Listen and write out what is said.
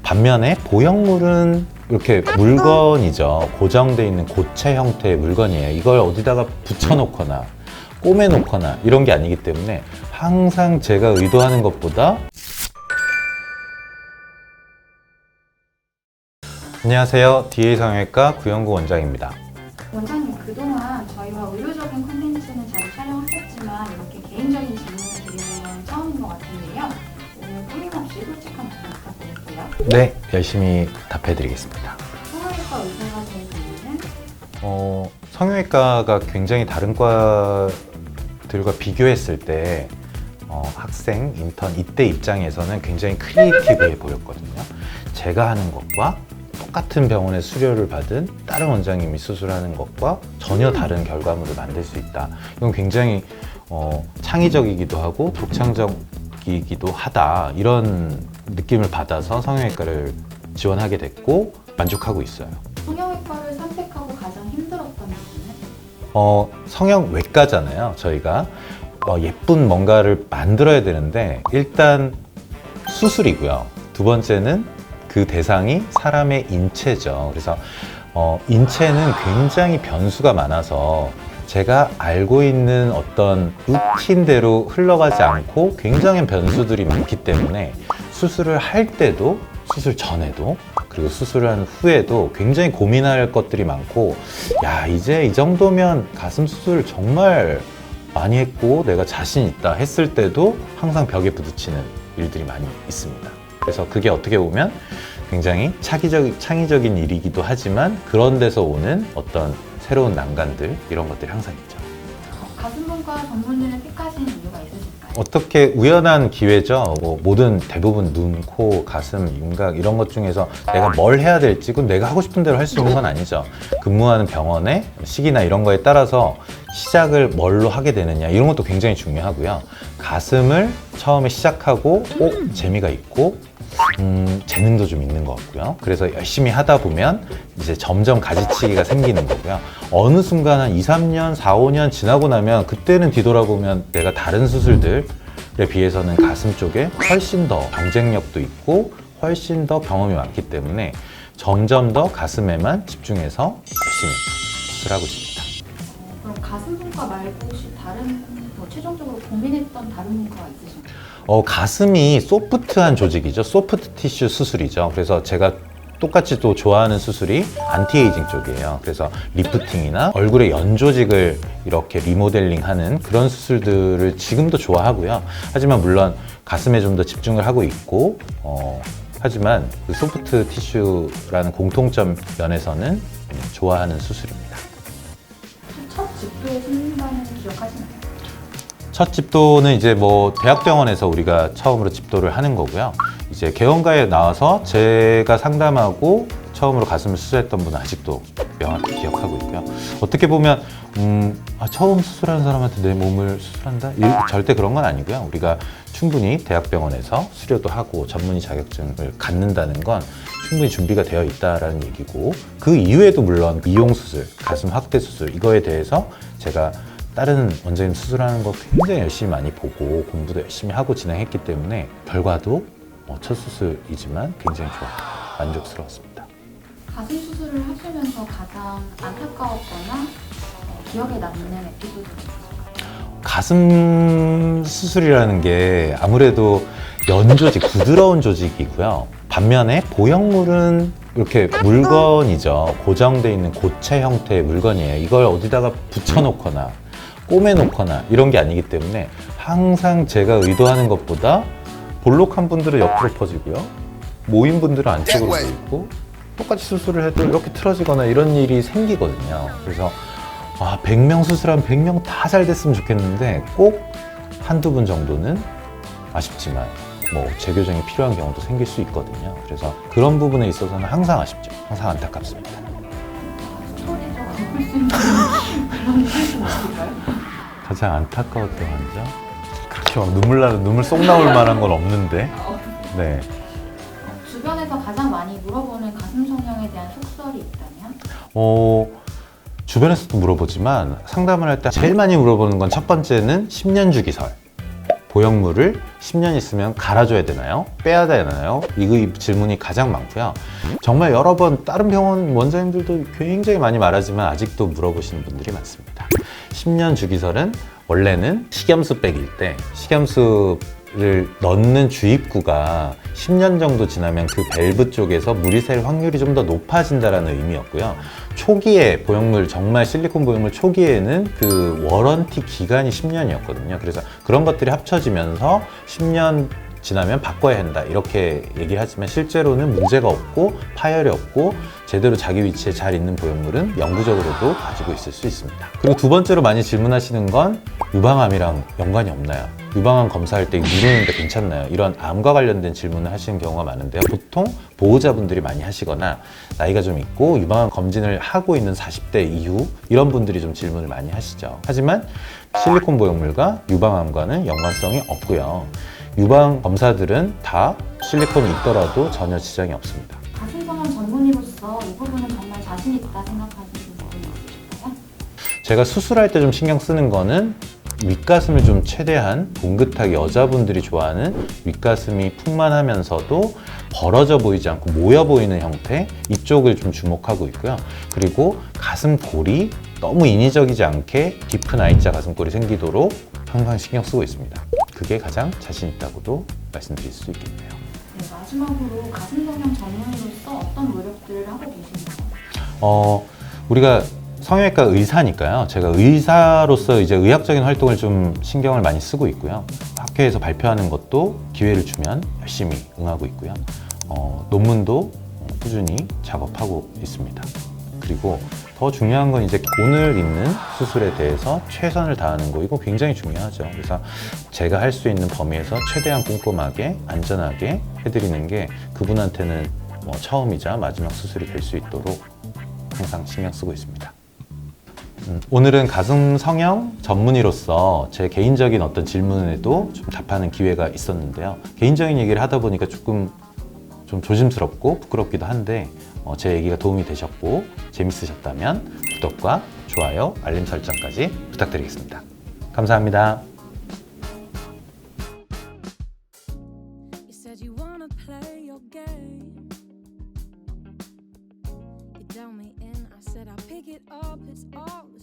반면에 보형물은 이렇게 물건이죠. 고정되어 있는 고체 형태의 물건이에요. 이걸 어디다가 붙여놓거나 꼬매놓거나 이런 게 아니기 때문에 항상 제가 의도하는 것보다. 안녕하세요. DA 성형외과 구영구 원장입니다. 원장님, 그동안 저희와 의료적인 콘텐츠는 자주 촬영하셨지만 이렇게 개인적인 질문을 드리는 건 처음인 것 같은데요. 오늘 끊임없이 솔직한 답변 부탁드릴게요. 네, 열심히 답해드리겠습니다. 성형외과 의사가 된 이유는? 성형외과가 굉장히 다른 과들과 비교했을 때 학생, 인턴 이때 입장에서는 굉장히 크리에이티브해 보였거든요. 제가 하는 것과 똑같은 병원의 수료를 받은 다른 원장님이 수술하는 것과 전혀 다른 결과물을 만들 수 있다. 이건 굉장히 창의적이기도 하고 독창적이기도 하다. 이런 느낌을 받아서 성형외과를 지원하게 됐고 만족하고 있어요. 성형외과를 선택하고 가장 힘들었던 부분은? 성형외과잖아요. 저희가 예쁜 뭔가를 만들어야 되는데 일단 수술이고요. 두 번째는 그 대상이 사람의 인체죠. 그래서 인체는 굉장히 변수가 많아서 제가 알고 있는 어떤 루틴대로 흘러가지 않고 굉장히 변수들이 많기 때문에 수술을 할 때도 수술 전에도 그리고 수술을 한 후에도 굉장히 고민할 것들이 많고, 야, 이제 이 정도면 가슴 수술을 정말 많이 했고 내가 자신 있다 했을 때도 항상 벽에 부딪히는 일들이 많이 있습니다. 그래서 그게 어떻게 보면 굉장히 창의적인 일이기도 하지만 그런 데서 오는 어떤 새로운 난관들, 이런 것들이 항상 있죠. 가슴분과 전문의를 택하신 이유가 있으실까요? 어떻게 우연한 기회죠. 모든 대부분 눈, 코, 가슴, 윤곽 이런 것 중에서 내가 뭘 해야 될지 그건 내가 하고 싶은 대로 할 수 있는 건 아니죠. 근무하는 병원의 시기나 이런 거에 따라서 시작을 뭘로 하게 되느냐 이런 것도 굉장히 중요하고요. 가슴을 처음에 시작하고 재미가 있고 재능도 좀 있는 것 같고요. 그래서 열심히 하다 보면 이제 점점 가지치기가 생기는 거고요. 어느 순간 한 2, 3년, 4, 5년 지나고 나면 그때는 뒤돌아보면 내가 다른 수술들에 비해서는 가슴 쪽에 훨씬 더 경쟁력도 있고 훨씬 더 경험이 많기 때문에 점점 더 가슴에만 집중해서 열심히 수술하고 있습니다. 그럼 가슴분과 말고 혹시 다른 최종적으로 고민했던 다른 분과가 있으신가요? 가슴이 소프트한 조직이죠. 소프트 티슈 수술이죠. 그래서 제가 똑같이 또 좋아하는 수술이 안티에이징 쪽이에요. 그래서 리프팅이나 얼굴의 연 조직을 이렇게 리모델링하는 그런 수술들을 지금도 좋아하고요. 하지만 물론 가슴에 좀 더 집중을 하고 있고 하지만 그 소프트 티슈라는 공통점 면에서는 좋아하는 수술입니다. 첫 집도의 순간은 기억하시나요? 첫 집도는 이제 대학병원에서 우리가 처음으로 집도를 하는 거고요. 이제 개원가에 나와서 제가 상담하고 처음으로 가슴을 수술했던 분은 아직도 명확히 기억하고 있고요. 어떻게 보면 처음 수술하는 사람한테 내 몸을 수술한다? 절대 그런 건 아니고요. 우리가 충분히 대학병원에서 수료도 하고 전문의 자격증을 갖는다는 건 충분히 준비가 되어 있다라는 얘기고, 그 이후에도 물론 미용 수술, 가슴 확대 수술 이거에 대해서 제가 다른 원장님 수술하는 거 굉장히 열심히 많이 보고 공부도 열심히 하고 진행했기 때문에 결과도 첫 수술이지만 굉장히 좋았고 만족스러웠습니다. 가슴 수술을 하시면서 가장 안타까웠거나 기억에 남는 에피소드가 있으실까요? 가슴 수술이라는 게 아무래도 연 조직, 부드러운 조직이고요. 반면에 보형물은 이렇게 물건이죠. 고정되어 있는 고체 형태의 물건이에요. 이걸 어디다가 붙여놓거나 꼬매놓거나 이런 게 아니기 때문에 항상 제가 의도하는 것보다 볼록한 분들은 옆으로 퍼지고요. 모인 분들은 안쪽으로 보이고 똑같이 수술을 해도 이렇게 틀어지거나 이런 일이 생기거든요. 그래서 100명 수술하면 100명 다 잘 됐으면 좋겠는데 꼭 한두 분 정도는 아쉽지만 재교정이 필요한 경우도 생길 수 있거든요. 그래서 그런 부분에 있어서는 항상 아쉽죠. 항상 안타깝습니다. 스토리적 볼 수 있는 그런 케이스는 없을까요? 가장 안타까웠던 환자? 그렇게 눈물 쏙 나올 만한 건 없는데. 네. 주변에서 가장 많이 물어보는 가슴 성형에 대한 속설이 있다면? 주변에서도 물어보지만 상담을 할 때 제일 많이 물어보는 건 첫 번째는 10년 주기설. 보형물을 10년 있으면 갈아줘야 되나요? 빼야 되나요? 이 질문이 가장 많고요. 정말 여러 번 다른 병원 원장님들도 굉장히 많이 말하지만 아직도 물어보시는 분들이 많습니다. 10년 주기설은 원래는 식염수백일 때 식염수를 넣는 주입구가 10년 정도 지나면 그 밸브 쪽에서 물이 셀 확률이 좀 더 높아진다는 의미였고요. 초기에 보형물, 정말 실리콘 보형물 초기에는 그 워런티 기간이 10년이었거든요. 그래서 그런 것들이 합쳐지면서 10년 지나면 바꿔야 한다 이렇게 얘기하지만 실제로는 문제가 없고 파열이 없고 제대로 자기 위치에 잘 있는 보형물은 영구적으로도 가지고 있을 수 있습니다. 그리고 두 번째로 많이 질문하시는 건 유방암이랑 연관이 없나요? 유방암 검사할 때 누르는데 괜찮나요? 이런 암과 관련된 질문을 하시는 경우가 많은데요. 보통 보호자분들이 많이 하시거나 나이가 좀 있고 유방암 검진을 하고 있는 40대 이후 이런 분들이 좀 질문을 많이 하시죠. 하지만 실리콘 보형물과 유방암과는 연관성이 없고요. 유방 검사들은 다 실리콘이 있더라도 전혀 지장이 없습니다. 가슴성형 전문의로서 이 부분은 정말 자신 있다 생각하시는 부분이 있으실까요? 제가 수술할 때 좀 신경 쓰는 거는 윗가슴을 좀 최대한 봉긋하게 여자분들이 좋아하는 윗가슴이 풍만하면서도 벌어져 보이지 않고 모여 보이는 형태 이쪽을 좀 주목하고 있고요. 그리고 가슴골이 너무 인위적이지 않게 깊은 I자 가슴골이 생기도록 항상 신경 쓰고 있습니다. 그게 가장 자신 있다고도 말씀드릴 수 있겠네요. 네, 마지막으로 가슴성형 전문의로서 어떤 노력들을 하고 계신가요? 우리가 성형외과 의사니까요. 제가 의사로서 이제 의학적인 활동을 좀 신경을 많이 쓰고 있고요. 학회에서 발표하는 것도 기회를 주면 열심히 응하고 있고요. 논문도 꾸준히 작업하고 있습니다. 그리고 더 중요한 건 이제 오늘 있는 수술에 대해서 최선을 다하는 거 이거 굉장히 중요하죠. 그래서 제가 할 수 있는 범위에서 최대한 꼼꼼하게 안전하게 해드리는 게 그분한테는 처음이자 마지막 수술이 될 수 있도록 항상 신경 쓰고 있습니다. 오늘은 가슴 성형 전문의로서 제 개인적인 어떤 질문에도 좀 답하는 기회가 있었는데요. 개인적인 얘기를 하다 보니까 조금 좀 조심스럽고 부끄럽기도 한데 제 얘기가 도움이 되셨고 재밌으셨다면 구독과 좋아요, 알림 설정까지 부탁드리겠습니다. 감사합니다. You said you wanna play your game. You dealt me in, I said I'll pick it up, it's all the